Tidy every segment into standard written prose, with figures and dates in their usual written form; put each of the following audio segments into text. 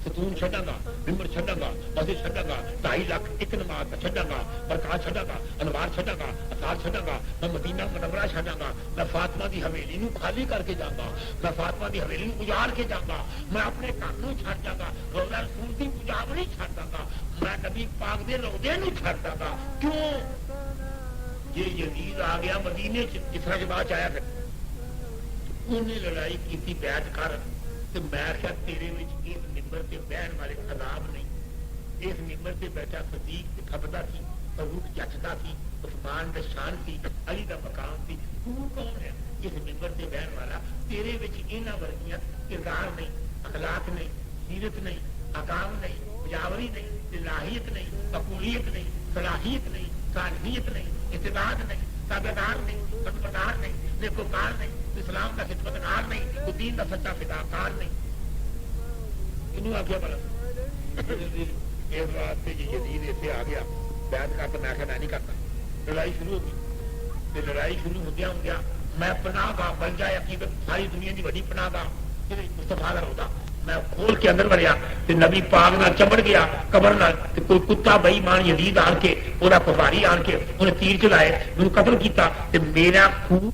सतून छड़ांगा, मिंबर छड़ांगा, मस्जिद छड़ांगा, 2.5 लाख एक नमाज छड़ांगा, बरकत छड़ांगा, अनवार छड़ांगा, असार छड़ांगा, मैं मदीना मुनव्वरा छड़ांगा, मैं फातिमा दी हवेली नूं खाली करके जाऊंगा, मैं फातिमा दी हवेली नूं उजाड़ के जाऊंगा, मैं अपने घर नूं छड़ जाऊंगा, रोज़ा रसूल दी पुजावरी छड़ दूंगा, मैं नबी पाक दे रोज़े नूं छड़ दूंगा। क्यों? ये यजीद आ गया मदीने च, जिसरा के बाद आया फिर उन्हें लड़ाई की बैठ कर, तो मैं आख्या तेरे विच इस मिंबर से बहन वाले अदाब नहीं। इस मिंबर से बैठा सदीक खपदा थी, फरूक जचदा थी, उस्मान दा शान थी, अली दा मकाम थी। तू कौन है इस मिंबर से बहन वाला? तेरे विच इन्हां वर्गियां किरदार नहीं, अखलाक नहीं, सीरत नहीं, अकाम नहीं, मुजावरी नहीं, इलाहियत नहीं, मकबूलियत नहीं, सलाहियत नहीं, सालहियत नहीं, इत्तेदाद नहीं, ताबेदार नहीं, खदमतगार नहीं, नेकोकार नहीं, इस्लाम का खिदमतगार नहीं, तो दीन का सच्चा फिदाकार नहीं। इन्हों आख्या भला इस बात से यजीद ऐसे आ गया बैठ कर, तो मैं आख्या मैं नहीं करता। लड़ाई शुरू होगी, लड़ाई शुरू होंदिया मैं पनाहगाह बन जाए, सारी दुनिया की बड़ी पनाहगाह मुस्तफा दा रोज़ा, मैं खोल के अंदर वड़िया, नबी पाक नाल चमड़ गया कबर नाल, कोई कुत्ता बेईमान यजीद आन के, ओदा पवारी आन के उन्हें तीर चलाए, मैनूं कतल किया, मेरा खून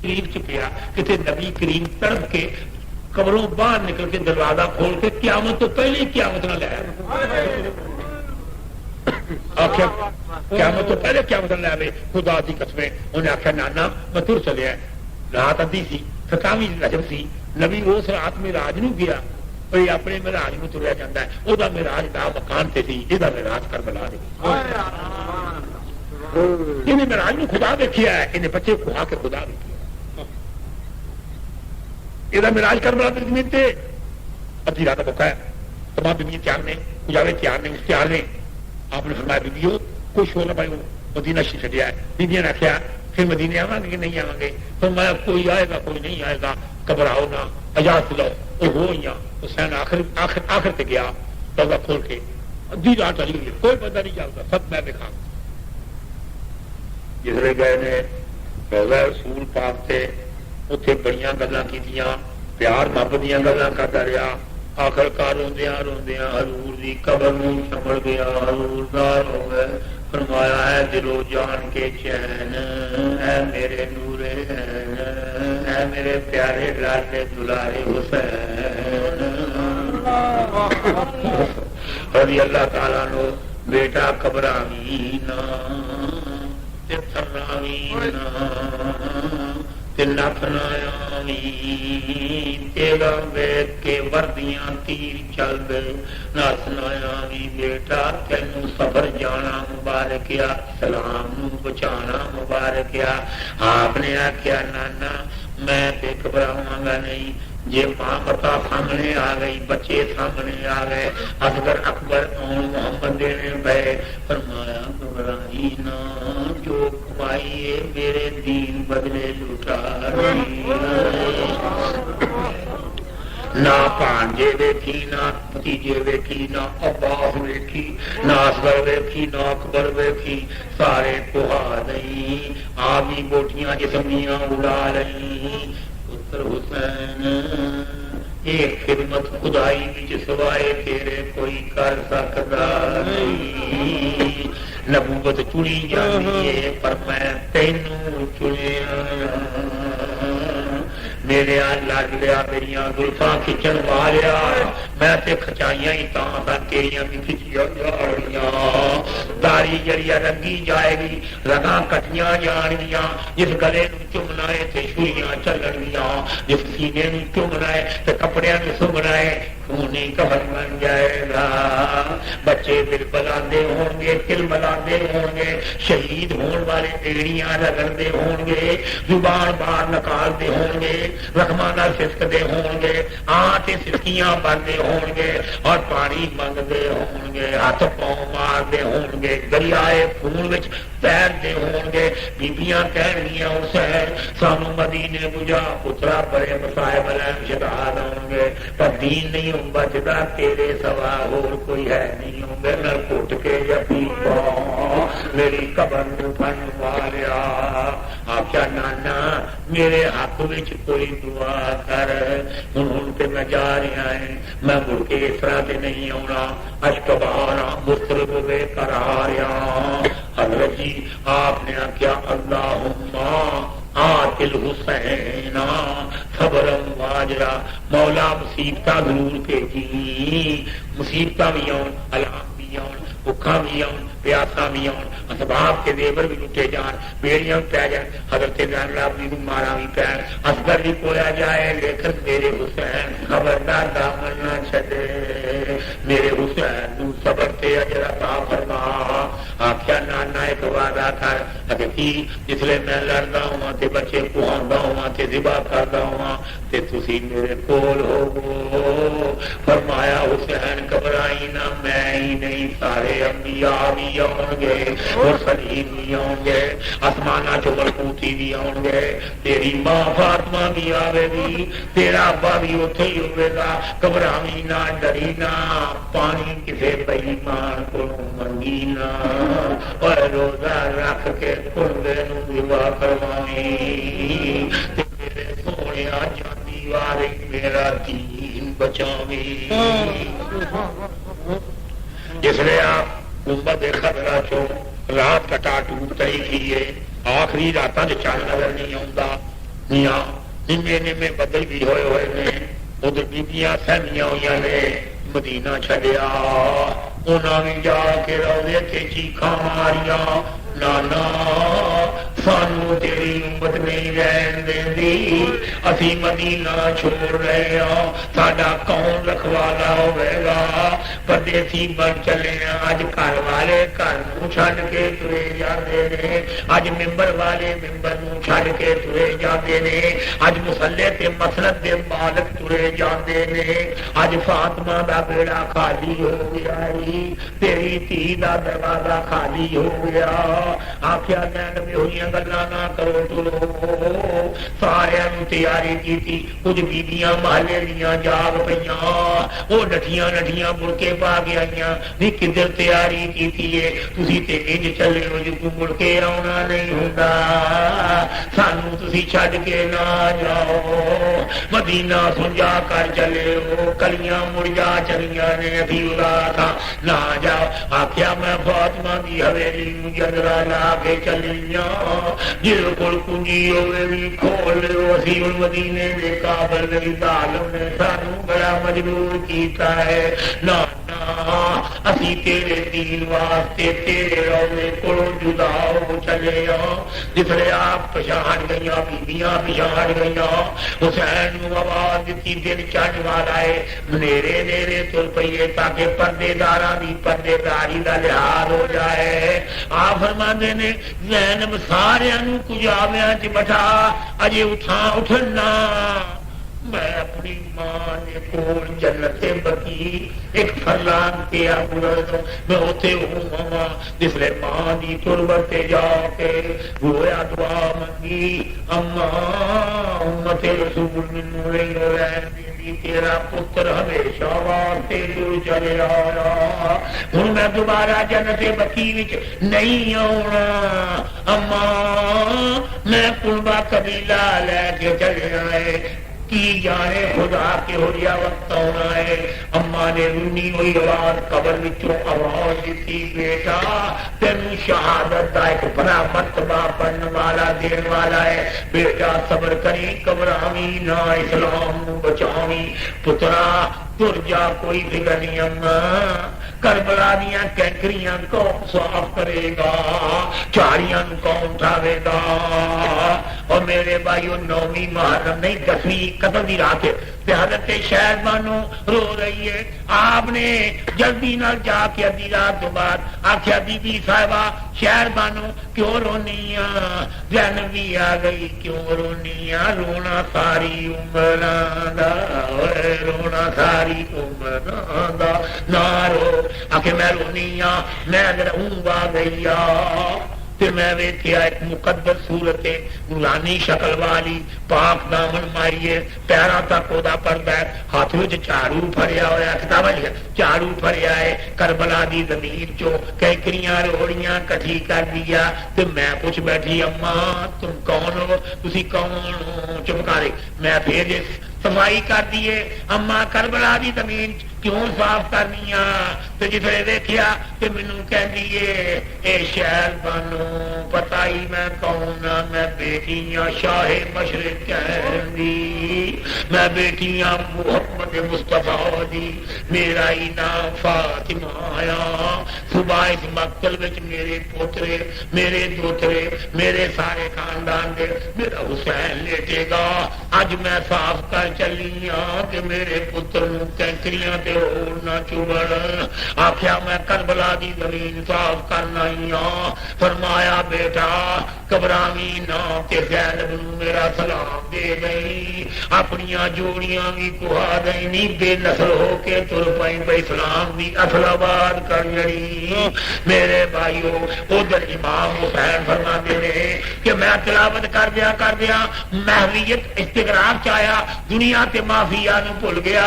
करीब च पिया, किते नबी करीम तड़प के कबरों बाहर निकल के दरवाजा खोल के क्यामत तो पहले ही क्यामत न लाया, आख्या क्यामत तो पहले क्यामत न लाया। खुदा दी कसमें उन्हें आख्या नाना मैं तुर चलिया, रात अद्धी सी, 27वीं रजब सी, नबी उस रात में राज नूं गया, कोई अपने मिराज में तुरया जाता है, ओदा मिराज दा मकान से सी, इहदा मिराज करबला दे। इन्हें मिराज में खुदा देखिया है, इन्हें बच्चे खुआ के खुदा देखिया, इहदा मिराज करबला दे जमीन ते। अद्धी रात मौका है, तमाम बीबियां तैयार ने, पुजारे तैयार ने, उस तैयार ने। आपने फरमाया बीबियों कोई शोर भाई मदीना शी छड़िया है। बीबियां ने आख्या फिर मदीने आवांगे कि नहीं आवांगे? फरमाया कोई आएगा कोई नहीं आएगा, घबराओ ना, इजाजत लो। हो हुसैन आखिर से गया दरवाजा खोल के, अद्धी रात चली गई, कोई पता नहीं चलता, सब मैं देखा। जिसले गए ने रोज़ा रसूल पाक से, उत्थे बड़ियां गल्लां कीतियां, प्यार मोहब्बत दीयां गल्लां करदा रहा। आखिरकार रोंदियां रोंदियां हजूर दी कबर नूं संभल गया, हजूरदार हो गए। फरमाया है दिलो जान के चैन है मेरे नूरे है मेरे प्यारे लाले दुलारे हुसैन रज़ी अल्लाह ताला नो। बेटा घबरावी ना ते थर्रावी ना ते नफनायावी, तेरा वेख के वर्दियां तीर चल दे नसनायावी। बेटा तेनू सबर जाना मुबारक या, सलाम नू बचाना मुबारक या। आपने आख्या नाना मैं ते घबरावांगा नहीं, जे मां मता सामने आ गई, बच्चे सामने आ गए, असगर अकबर मोहम्मद देने गए। फरमाया घबराई ना, जो कमाई मेरे दीन बदले लुटा ना भांजे वेखी, ना भतीजे वेखी, ना अब्बास वेखी, ना असगर वेखी, ना अकबर वेखी, सारे कुहा नहीं। आवी बोटियां जिसमियां उड़ा रही। पुत्र हुसैन एक खिदमत खुदाई विच सवाए तेरे कोई कर सकदा नहीं। नबूवत चुनी जाती है पर मैं तेनू चुनिया। मेरे लग लिया मेरिया जुल्फा खिंचन वालिया, मैं ते खचाइया ही तेरिया भी खिंचिया जानिया। दारी जरिया रंगी जाएगी, रगा कटिया जानिया। जिस गले चुमना है ते छुरियां चलनिया, जिस सीने चुमना है ते कपड़िया सुमना है, खूनी कफन बन जाएगा। बच्चे दिल बलाते होंगे, तिल बलाते होंगे, शहीद होने वाले एड़ियां रगड़ते होंगे, जुबान बाहर निकालते होंगे, रखमाना सिसकते होंगे, आटे सिसकियां बनते होंगे और पानी मंगते होंगे, हाथ पांव मारते होंगे, दरियाए खून विच तैरते होंगे। बीबियां कहनियां हुसैन सानू मदीने बुझा, पुत्रा बड़े मसायब शहद होंगे, पर दीन नहीं मैनू बचदा तेरे सवा होर कोई है नहीं, मेरे नाल घुट के जपी पा मेरी कबर नूं फन मारिया। आख्या नाना मेरे हक विच कोई दुआ कर, हुण ते मैं जा रहा है, मैं मुड़ के इस तरह से नहीं आना, अशकबारा मुस्तरब वे करारिया। हजरत जी आपने आख्या अल्लाहुम्मा आतिल हुसैना खबरम वाजरा, मौला मुसीबत जरूर भेजी, मुसीबत भी आउन, अलाम भी आउन, भुखा भी आउन, प्यासा भी आउन, असबाब के देवर भी लुटे जान, बेड़ियां पै जाए, हजरत जैनलाब्दी नूं मारा भी पैन, असगर भी कोया जाए, लेकिन मेरे हुसैन खबरदार दामन ना छड्डे, मेरे हुसैन नूं सबर ते अजर अता फरमा। आख्या नाना एक वादा कर, अगे जिसले मैं लड़दा हुआ ते बच्चे कुहांदा हुआ ते ज़िबा करदा हुआ ते तुसी मेरे कोल हो। फरमाया हुसैन घबराई ना, मैं ही नहीं सारे अंबिया भी आउणगे, मुरसलीन भी आउणगे, आसमाना चो मलकूती भी आउणगे, तेरी मां फातिमा भी आवेगी, तेरा अब्बा भी उत्थे ही होवेगा, घबरावी ना, डरी ना, पानी किसे बेईमान कोलों मंगी ना, और रोजा रख के कुंडे नूं विवा करवाई, तेरे सोहणिया जांदी वारी मेरा दीन बचावी। जिसले आप गुंबद खतरा चो रात कटा टूट रही थी, आखिरी रात चंद नजर नहीं आता, मियां निम्मे निम्मे बदल भी होए ने, उधर बीबियां सहमियां हुई ने, मदीना छड़िया, उन्होंने जाके रोजे के चीखा मारिया, नाना सानू तेरी उम्मत नहीं रहन देंदी, असी मदीना छोड़ रहे हैं, साडा कौन रखवाला होगा, परदेसी बन चले हैं, अज घर वाले घर नूं छड्ड के तुरे जाते ने, अज मिंबर वाले मिंबर नूं छड्ड के तुरे जाते ने, अज मुसल्ले ते मसलत दे मालक तुरे जाते ने, अज फातिमा दा बेड़ा खाली हो गया, तेरी धी दा दरवाजा खाली हो गया। आख्या नैन होइयां गल्लां ना करो तुरो, सारियां नूं तैयारी की, कुछ बीबियां महल्ले दियां जाग पईयां, वो नठियां नठियां मुड़के पा के आईयां, नी किधर तैयारी की है, तुसीं ते इंज चले हो जो मुड़ के आउणा नहीं हुंदा, सानू तुसीं छड्ड के ना जाओ, मदीना सुलझा कर चले हो, कलियां मुड़जा चलियां ने, अभी उदास ना जाओ। आख्या मैं फातिमा दी हवेली नूं जंदरा ला के चलिया, जिल कोल कुंजी होवे भी खोल लो, असीं हुण मदीने दे काबल दी जालिम ने सानू बड़ा मजबूर कीता है, ना असीं तेरे दीन वास्ते तेरे रौले कोलों जुदा हो चले आ। जिसले आप पछाण गईयां, बीबियां पछाण गईयां, हुसैन नूं आवाज दित्ती, दिन चढ़न वाला है, नेरे नेरे तुर पईए ताकि पर्देदारां दी पर्देदारी दा लिहाज हो जाए। आ फरमांदे ने ज़ैनब सारियां नूं कुजावियां च बैठा, अजे उठा उठना, मैं अपनी मां ने कोल जन्नते बकी एक फरलांग के मैं उथे होवां, जिसले मां दी तुरबत ते जाके रोया दुआ मंगी, अम्मा उम्मते रसूल मैनू नहीं रहन देंदी, तेरा पुत्र हमेशा वास्ते दूर चले आया, हुण मैं दोबारा जन्नते बकी विच नहीं आउणा, अम्मा मैं कुलबा कबीला लैके चले आए, की जाने खुदा के होया वक्त आना है। अम्मा ने रुनी हुई आवाज कबर विचों आवाज दी, बेटा तेनू शहादत का एक बड़ा मर्तबा बनने वाला देने वाला है, बेटा सबर करी, घबरावी ना, इस्लाम नू बचावी, पुत्रा तुर जा, कोई फिक्र नहीं, अम्मा करबला दियां कैंकरियां कौन साफ करेगा, झाड़ियां कौन उठावेगा, और मेरे भाइयों 9वीं मुहर्रम नहीं 10वीं कत्ल की रात है, हज़रत शहरबानो रो रही है, आपने जल्दी न जाके अद्धी रात के बाद आख्या बीबी साहिबा शहरबानो क्यों रोनिया, जैनब भी आ गई, क्यों रोनिया, रोना सारी उम्र दा, रोना सारी उम्र दा, ना रो, आखे मैं रोनिया, मैं अगर आ गई ते मैं वेख्या एक मुकद्दस सूरत है, नूरानी शक्ल वाली, पाक दामन मारिए, पैरों तक ओदा पर्दा है, हाथ में झाड़ू फड़िया होया, किताबा लिखा झाड़ू फड़िया है, करबला दी जमीन चो कैकरियां रोड़ियां कठी कर दिया। ते मैं पूछ बैठी अम्मा तुम कौन हो, तुसी कौन हो? चुप करे। मैं फिर सफाई कर दिए। अम्मा करबला दी जमीन क्यों साफ करनी आ? ते जिथे देखिया ते मैनू कहती है शहर बानो पता ही मैं कौन आ, मैं बेटी हाँ शाहे मशरिक कहंदी, मैं बेटी हाँ मुहम्मद मुस्तफा दी, मेरा ही नाम फातिमा आ। सुबह इस मकतल विच मेरे पोतरे, मेरे दोतरे, मेरे सारे खानदान दे मेरा हुसैन लेटेगा। अज मैं साफ कर चली हाँ कि मेरे पुत्र नूं कैंकरियां ते होर ना चुभण। आख्या मैं करबला दी जमीन साफ करना ही हाँ। फरमाया बेटा घबरावी ना ते ज़ैनब नूं मेरा सलाम दे गई, अपनियां जोड़ियां भी कुहा गई, नी बेनस्ल होके तुर पई बई सलाम दी असलाबाद कर जड़ी। मेरे भाईओ उधर इमाम हुसैन फरमाते ने कि मैं तिलावत कर दिया महवियत इस्तिगराक च आया, दुनिया ते माफिया नूं भुल गया।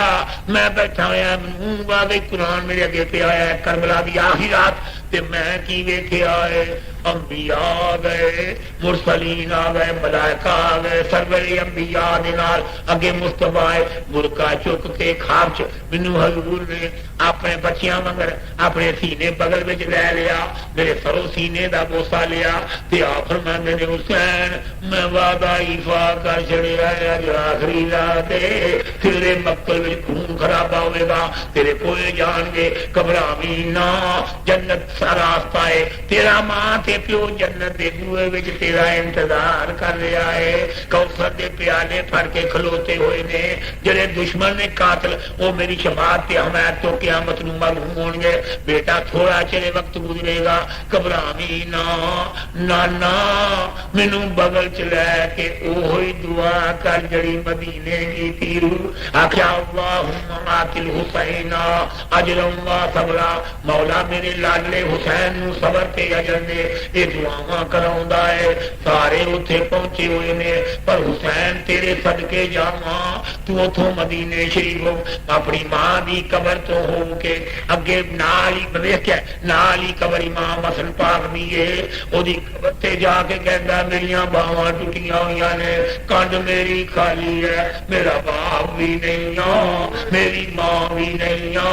मैं बैठा होया वाकई कुरान मेरे अगे पे आया, करबला दी आखिरी रात ते मैं की वेख्या है, अंबिया आ गए, मुरसलीन आ गए, मलाइका आ गए, सरवरे अंबिया दे नाल अगे मुस्तफा बुरका चुक के खाब च मैनू हजूर ने अपने बच्चियां मगर अपने सीने बगल में लै लिया, मेरे सरो सीने का बोसा लिया ते आ फरमांदे ने हुसैन मैं वादा ईफा कर छड़िया अज आखिरी रात तेरे मक्तल में खून खराबा होगा, तेरे कोए जाएंगे, घबरावी ना, जन्नत सा रास्ता है, तेरा मां ते प्यो जन्नत दे बूहे विच तेरा इंतजार कर रहा है। कौसर दे प्याले फड़ के खलोते हुए ने जेड़े दुश्मन ने कातल वो मेरी शफाअत ते हमायत तो क़यामत नूं महरूम होणगे। बेटा थोड़ा चिर वक्त गुजरेगा, घबरावी ना, नाना मैनू बगल च लैके ओही दुआ कर जड़ी मदीने की थी। आख्या अल्लाहुम्मा आतिल हुसैना अजरम व सबरा, मौला मेरे लाडले हुसैन नूं सबर ते अजर दे। ये दुआवां कराउंदा है, सारे उत्थे पहुंचे हुए ने, पर हुसैन तेरे सदके जावां तू उथों मदीने शरीफ अपनी मां दी कबर तो हो के अगे नाल ही वेख नाल ही कबर इमाम हसन पाक दी है, ओदी कबर ते जाके कहंदा मेरियां बावां टुटियां होईयां ने, कंड मेरी खाली है, मेरा बाप भी नहीं आ, मेरी मां भी नहीं आ,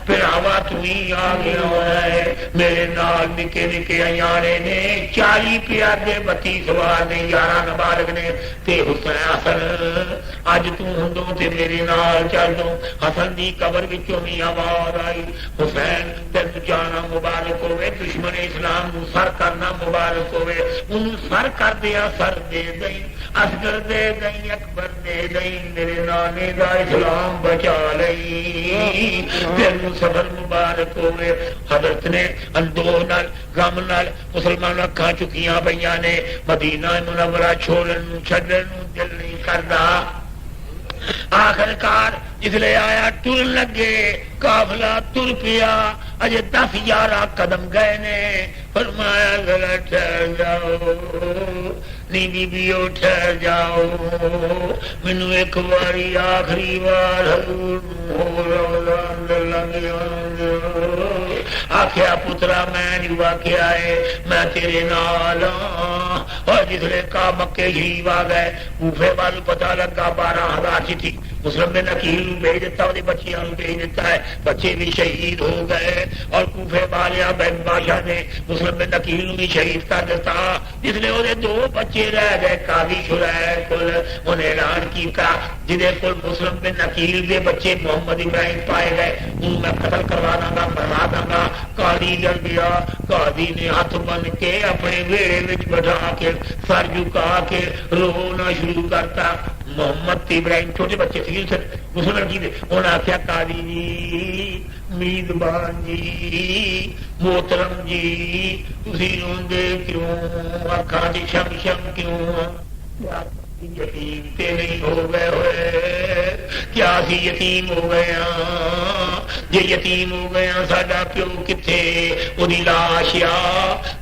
फिर आवा तू ही आ गया है। मेरे नाल निके निके अयाने ने 40 प्यादे 32 सवार ने 11 नाबालग ने ते हुसैन हसन अज तू हुंदो ते मेरे नाल चल दो। हसन दी कबर विचों भी आवाज आई हुसैन तेन जाना मुबारक होवे, दुश्मन इस्लाम नूं सर करना मुबारक होवे। उन्होंने सर कर दिया, सर दे गई, असगर दे गई, अकबर दे गई, मेरे नाने दा इस्लाम बचा लई, तेनू सबर मुबारक होवे। हजरत ने अंदोह नाल गम नाल मुसलमान अखां चुकियां पईयां ने, मदीना मुनव्वरा छोड़न नूं छड्डण नूं दिल नहीं करदा। आखिरकार जिसले आया टुर लगे, काफिला तुर पिया, अजे 10-11 कदम गए ने, फरमाया जरा ठहर जाओ, नी बीबियो ठहर जाओ, मैनू एक बारी आखिरी बार आख्या पुत्रा मैं नहीं वाख्या है, मैं तेरे नाल और जिसले का मक्के शरीफ आ गए, कूफे वालू पता लगा 12,000 चिट्ठी मुस्लिम ने नकील भेज दिता, बच्चियों भेज दिता है, बच्चे भी शहीद हो गए और कूफे वालिया बादशाह ने मुस्लिम ने नकील भी शहीद कर दिता। जिसने वो 2 बच्चे रह गए काजी शुरैह कुल, उन्हें ऐलान किया जिन्हें कुल मुस्लिम ने नकील के बच्चे मोहम्मद इब्राहिम पाए गए उन्हें मैं कतल करवा दूंगा, मरवा दूंगा। कादी जल गया, कादी ने हाथ बन के अपने वेड़े में बैठा के सर झुका के रोना शुरू करता। मोहम्मद इब्राहिम छोटे बच्चे थे मुसलमान की, उन्हें आख्या कादी जी, मीदबान जी, मोहतरम जी, तुसी रोंदे क्यों, अखां दी शम शम क्यों, यतीम ते नहीं हो गए हुए, क्या सी यतीम हो गया, जे यतीम हो गया साडा प्यो किथे, ओदी लाश आ,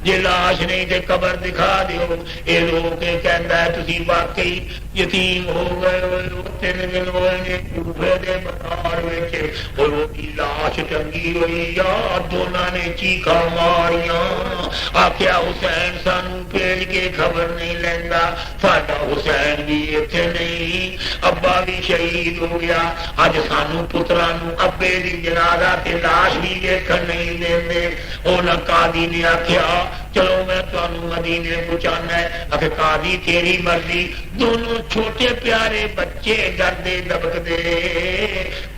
जे लाश नहीं ते कबर दिखा दिओ। ये रो के कहंदा तुसीं वाकई यतीम हो गए हो। 3 दिन होए ने कूफे दे बाजार विच और ओदी लाश टंगी हुई आ। दोनां ने चीखा मारियां, आख्या हुसैन सानू भेज के खबर नहीं लैंदा, साडा हुसैन भी इत्थे नहीं, अब्बा भी शहीद हो गया। अज सानू पुत्रां नू अब्बे दी जनाजा ते लाश भी देखण नहीं देंदे। उन्हां कादी ने आख्या चलो मैं तुहानू मदीने पहुंचाना है। आखे कादी तेरी मर्जी। दोनों छोटे प्यारे बच्चे डरदे दबकदे,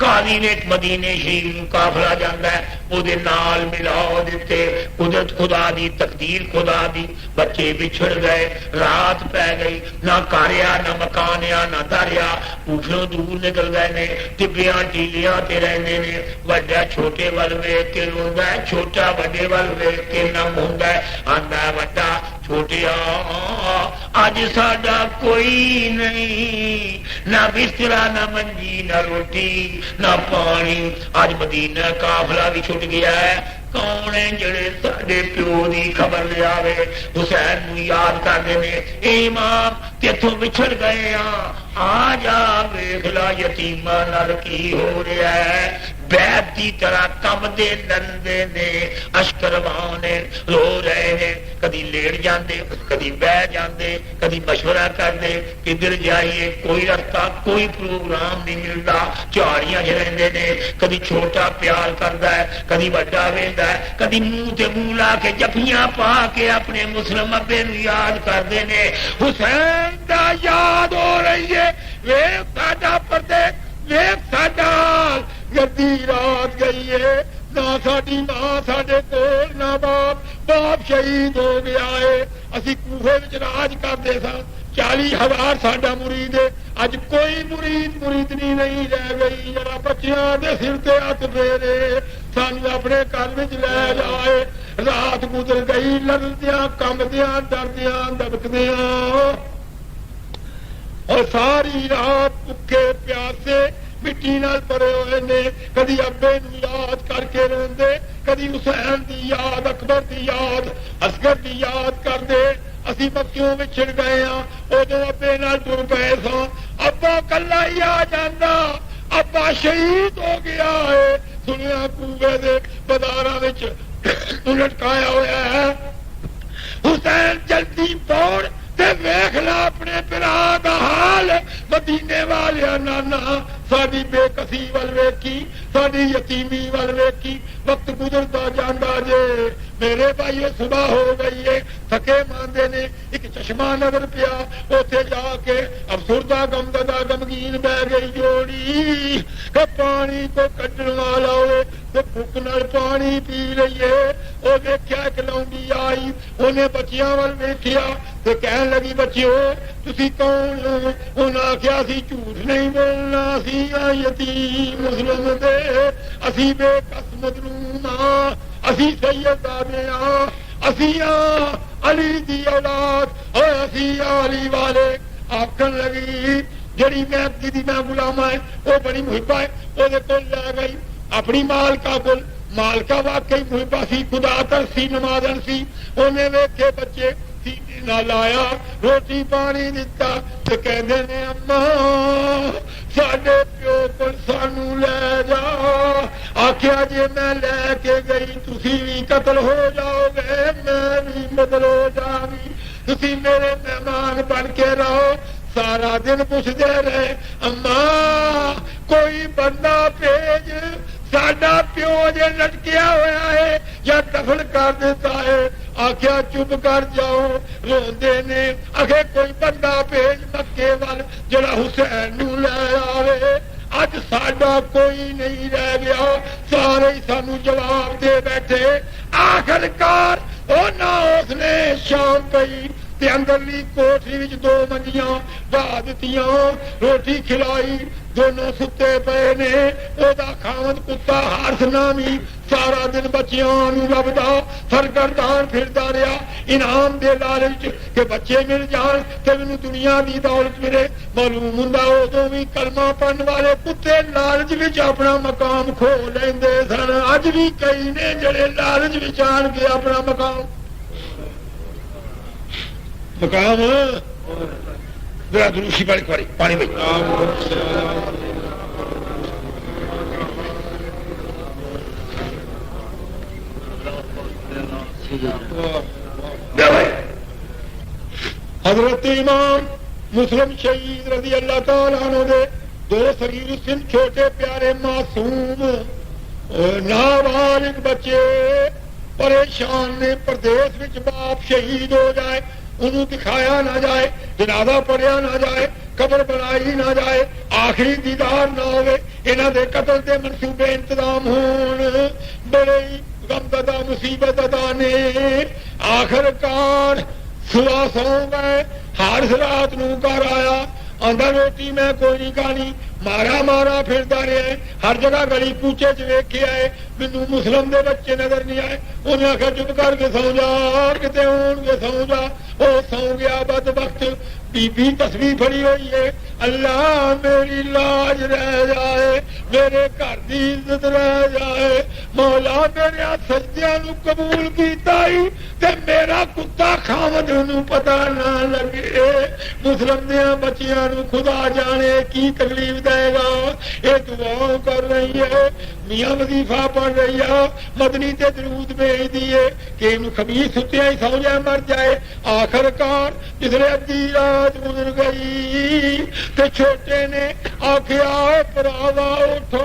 कादी ने मदीने शरीफ काफला जांदा है, ओदे नाल मिला दिते। कुदरत खुदा दी, तकदीर खुदा दी, बच्चे बिछड़ गए, रात पै गई, ना कारिया ना मकानिया ना दरिया, ऊठों दूर निकल गए ने, टिब्बियां टीलियां ते रहंदे ने। वड्डा छोटे वल वेख के रोंदा है, छोटा वड्डे वल वेख के नम हुंदा है। आंदा वड्डा छोटिया अज साडा कोई नहीं, ना बिस्तरा ना मंजी ना रोटी ना पानी। अज मदीना काफला भी छुट गया है। कौन है जड़े साडे प्यो की खबर ले आवे, हुसैन नू याद करते ने, इमाम तेथों बिछड़ गए आ जा वेख ला यतीमा नाल की हो रहा है। बैद की तरह कंबदे लंदे ने, अशकरवाने रो रहे हैं। कदी लेट जाते, कदी बह जाते, कदी मशवरा करते किधर जाइए, कोई रास्ता कोई प्रोग्राम नहीं मिलता। झाड़ियां च रहिंदे ने, कदी छोटा प्यार करता है, कदी वड्डा वेंदा है, कदी मुंह ते मुंह ला के जफियां पा के अपने मुस्लिम अब्बे नू याद करते ने। हुसैन दा याद हो रही है, वेख साडा परदेस, वेख साडा गद्दी रात गई है, ना साडी मां साडे कोल, ना बाप, बाप शहीद हो गया है। असी कूफे विच राज करते सां, 40,000 साडा मुरीद है। अज कोई मुरीदनी नहीं रह गई जरा बच्चियां दे सिर ते हथ फेरे, सानू अपने घर विच लै जाए। रात गुजर गई लड़दियां कंबदियां डरदियां दबकदियां, और सारी रात भुखे प्यासे मिट्टी नाल भरे हुए ने। कदी अब्बे नू याद करके रोंदे, कदी हुसैन दी याद, अकबर दी याद, असगर दी याद करदे। असी मक्कियों विछड़ गए हां, उदों अब्बे नाल टुर पए सां। अब्बा कल्ला ही आ जांदा, अब्बा शहीद हो गया है। सुनिया कूबे दे बाजारां विच लटकाया होया है। हुसैन जल्दी पौड़ ते वेख ला अपने पिरा दा हाल। मदीने वालिया नाना साडी बेकसी वल वेखी, साडी यतीमी वल वेखी। वक्त गुजरता जांदा जे मेरे भाई सुबह हो गई है, थके मांदे ने। एक चश्मा नजर पिया, उथे जाके अफसुरदा गमगदा गमगीन बह गई जोड़ी। के पानी को कड्डण वाला हो तो भुख नाल पानी पी लईए। ओ वेख्या एक लौंडी आई, उन्हें बच्चियां वल वेखिया ते कहन लगी बच्चियो तुसी कौन हो? उन्हें आख्या असी झूठ नहीं बोलना, असी यतीम मुस्लिम दे, असी बेकस मजलूम हां, असी सैयदादे हां, असी अली दी औलाद, और असी अली वाले। आखन लगी जड़ी मैं गुलामा है वो बड़ी मुहिबा है, ओदे कोल लै गई अपनी मालका कोल। मालका वाकई मुहिबा सी, खुदा तरसी नमाजन सी। उन्हें वेखे बच्चे सीने नाल आया, रोटी पानी दिता ते कहंदे ने अम्मा साडे प्यो कोल सानू लै जा। आख्या जे मैं लैके गई तुसी भी कतल हो जाओगे, मैं भी बदल हो जाऊंगी, तुसी मेरे मेहमान बन के रहो। सारा दिन पुछदे रहे अम्मा कोई बंदा भेज, साडा प्यो जे लटकिया होया है या दफन कर देता है। आख्या चुप कर जाओ, रोंदे ने। आखे कोई बंदा भेज मक्के वाल जरा हुसैन नू लै आवे। अज साडा कोई नहीं रह गया, सारे ही सानू जवाब दे बैठे। आखिरकार ना उसने शाम पई ते अंदरली कोठरी विच 2 मंजियां ढा दित्तियां, रोटी खिलाई दोनों सुते पे ने ओदा खावत कुत्ता हारस नामी सारा दिन बच्चियां नूं लभदा सरगर्दान फिरदा रहा इनाम दे लालच के बच्चे मिल जान ते मैनूं दुनिया दी दौलत मिले। मालूम हुंदा उदों भी कलमा पढ़न वाले कुत्ते लालच विच अपना मकाम खो लैंदे सन। अज भी कई ने जिहड़े लालच विच आण के अपना मकाम जरा दुरूशी पानी पानी पानी भाई हजरत इमाम मुस्लिम शहीद रजी अल्लाह तआला अन्हु दे दो शरीर सिंह छोटे प्यारे मासूम नाबालिग बच्चे परेशान ने। प्रदेश विच बाप शहीद हो जाए उन्होंने दिखाया ना जाए जनाजा पढ़िया ना जाए कबर बनाई ना जाए आखिरी दीदार ना हो इन्हां दे कतल के मनसूबे इंतजाम होण बड़े गमज़दा मुसीबत अदा ने। आखिरकार सुबह सौ गए हारिस रात नूं घर आया आंदा रोटी मैं कोई नहीं खानी मारा मारा फिरदा रहा हर जगह गली कूचे च वेखे आए मैनू मुस्लिम दे बच्चे नजर नहीं आए। उन्हें आखिया चुप करके सौ जा किते होणगे सौ जा। वो सौ गया बदबख्त बीबी तस्वीर फड़ी हुई है अल्लाह मेरी लाज रह जाए मेरे घर की इज्जत रह जाए मौला मेरे सजदियां नूं कबूल कीता ही ते मेरा कुत्ता खावद नूं पता ना लगे। मुस्लिम दे बच्चियां नूं खुदा जाने की तकलीफ देगा। ये दुआ कर रही है मियां वजीफा पढ़ रही है मदनी ते दरूद भेज दिए कि इनू खबीस सुत्तिया ही सौ जाए मर जाए। आखिरकार जिसने अद्धी रात गुजर गई ते छोटे ने आखिया भरावा उठो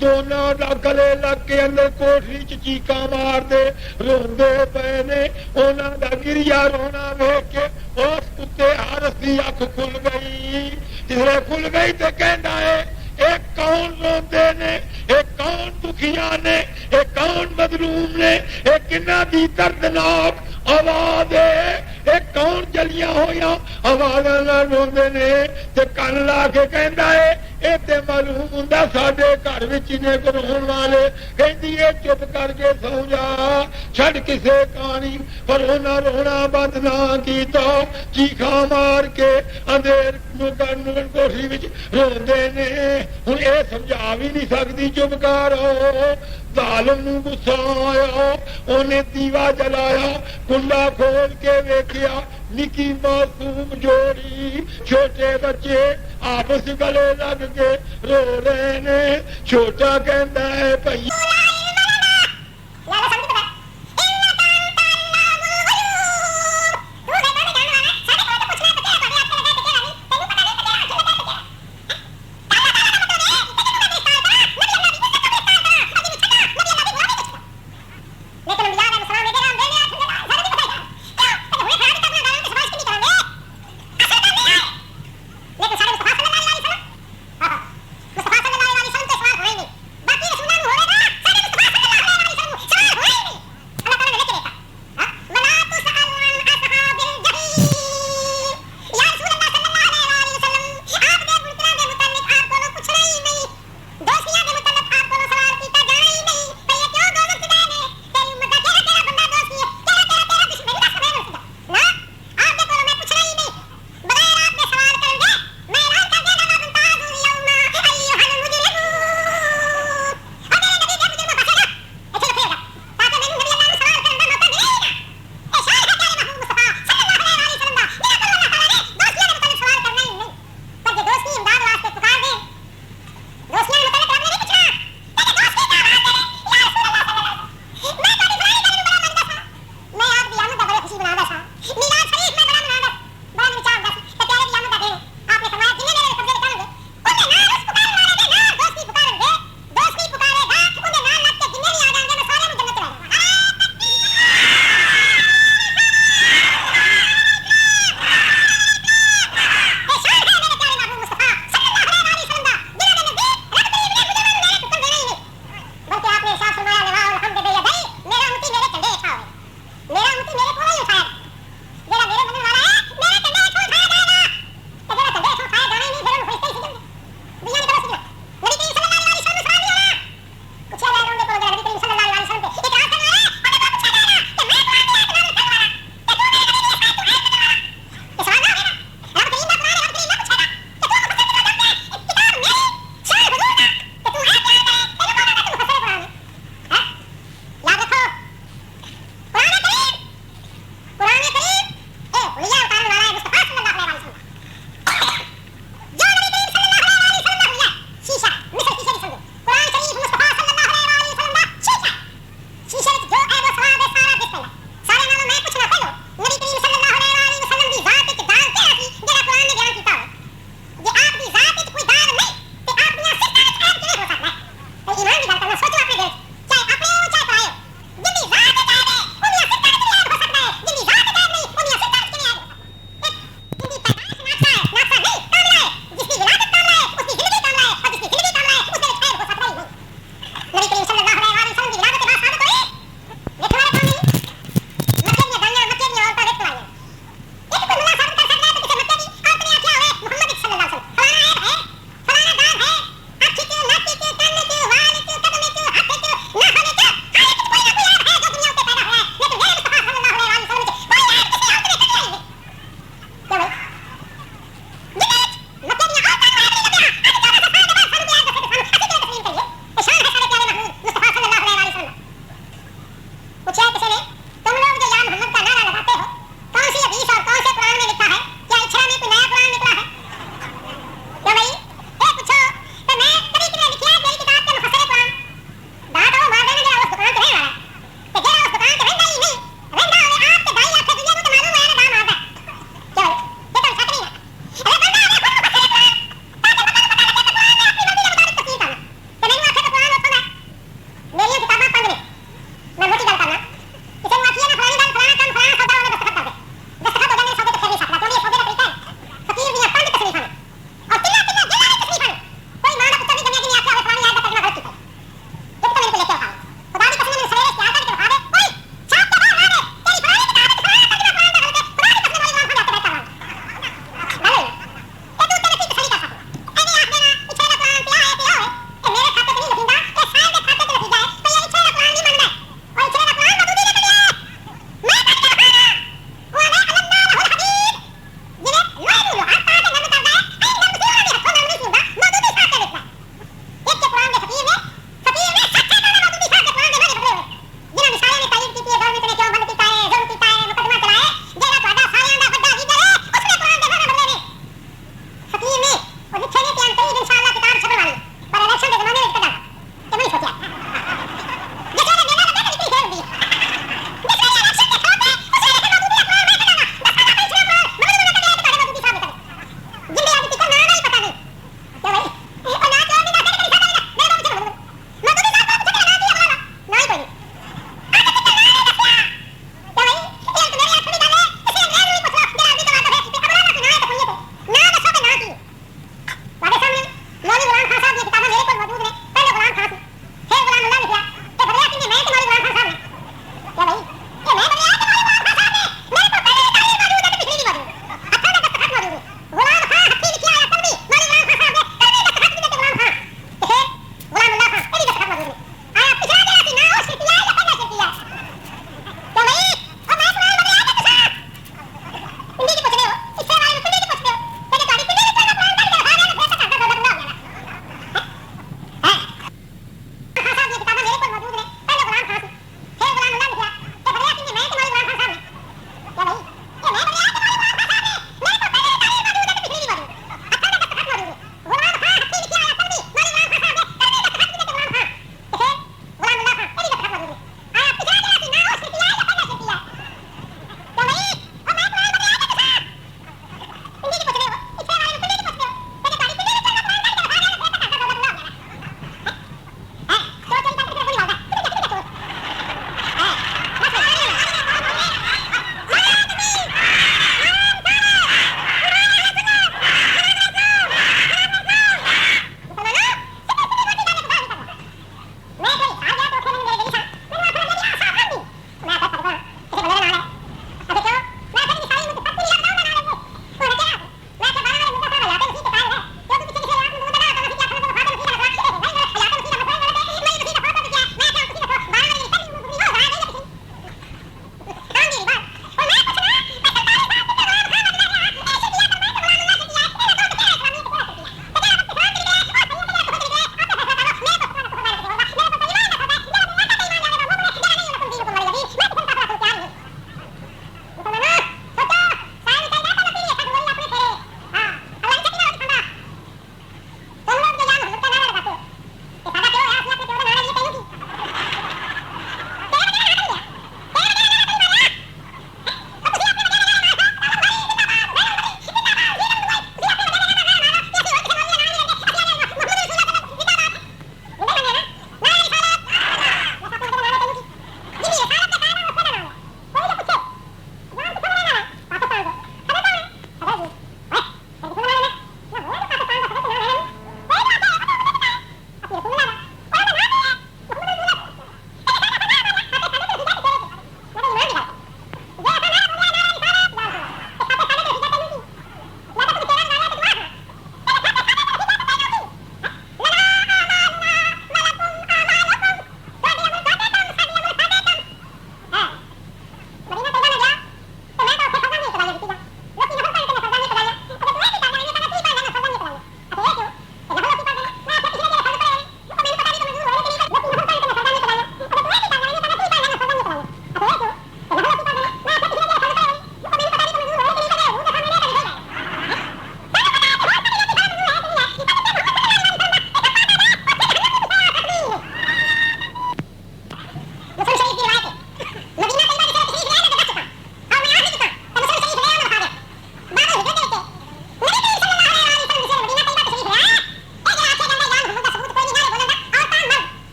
दोनों दा गले लग के अंदर कोठरी च चीका मार दे रोंदे पे ने। उन्हां दा गिरिया रोना वेख के उस कुत्ते हारिस दी अख खुल गई। जिसने खुल गई तो कहना है एक कौन रोंदे ने एक कौन दुखिया ने एक कौन मजलूम ने एक किन्ना दी दर्दनाक आवाज है एक कौन जलिया होया आवाज रोंदे ने ते कन ला के कहता है ये ते मालूम हुंदा साडे घर विच ने रोण वाले कहंदी है चुप करके सौ जा छड़ किसे कहानी पर उन्हां रोना बंद ना कीता चीखा मार के अंधेर कोठरी विच रोंदे ने। हुण ये समझा भी नहीं सकदी चुप कर जालिम नूं गुस्सा आया उन्हें दीवा जलाया कुंडा खोल के वेखिया निकी मासूम जोड़ी छोटे बच्चे आपस गले लग के रो रहे ने। छोटा कहता है भई